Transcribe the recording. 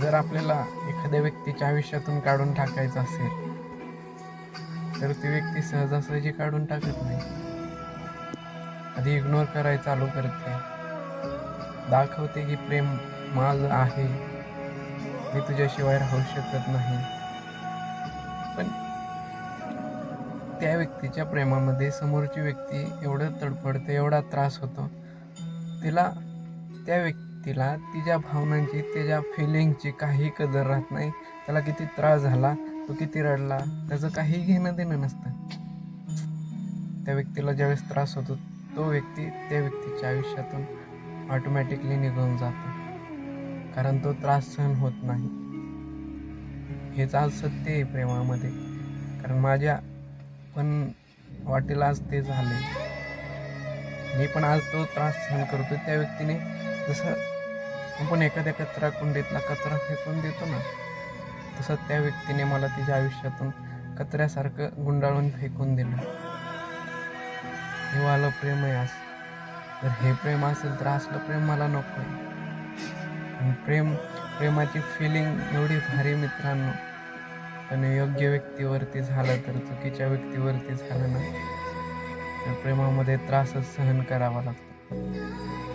जर आपल्याला एखाद्या व्यक्तीच्या आयुष्यातून काढून टाकायचं असेल तर ती व्यक्ती सहजासहजी काढून टाकत नाही. आधी इग्नोर करायला चालू करते, दाखवते की प्रेम माझं आहे, मी तुझ्याशिवाय राहू शकत नाही. पण त्या व्यक्तीच्या प्रेमामध्ये समोरची व्यक्ती एवढं तडफडते, एवढा त्रास होतो, तिला त्या व्यक्तीला तिच्या भावनांची, त्याच्या फिलिंगची काही कदर राहत नाही. त्याला किती त्रास झाला, तो किती रडला, त्याचं काही घेणं देणं नसतं. त्या व्यक्तीला ज्यावेळेस त्रास होतो तो व्यक्ती त्या व्यक्तीच्या आयुष्यातून ऑटोमॅटिकली निघून जातो, कारण तो त्रास सहन होत नाही. हेच आज सत्य आहे प्रेमामध्ये. कारण माझ्या पण वाटेला आज ते झाले. मी पण आज तो त्रास सहन करतो. त्या व्यक्तीने जसं आपण एखाद्या कचरा कुंडीतला कचरा फेकून देतो ना, तसं त्या व्यक्तीने मला तिच्या आयुष्यातून कचऱ्यासारखं गुंडाळून फेकून दिलं. हे वालं प्रेम आहे आज. जर हे प्रेम असेल तर असलं प्रेम मला नको आहे. प्रेमाची फिलिंग एवढी भारी मित्रांनो. पण योग्य व्यक्तीवरती झालं तर चुकीच्या व्यक्तीवरती झालं ना, तर प्रेमामध्ये त्रासच सहन करावा लागतो.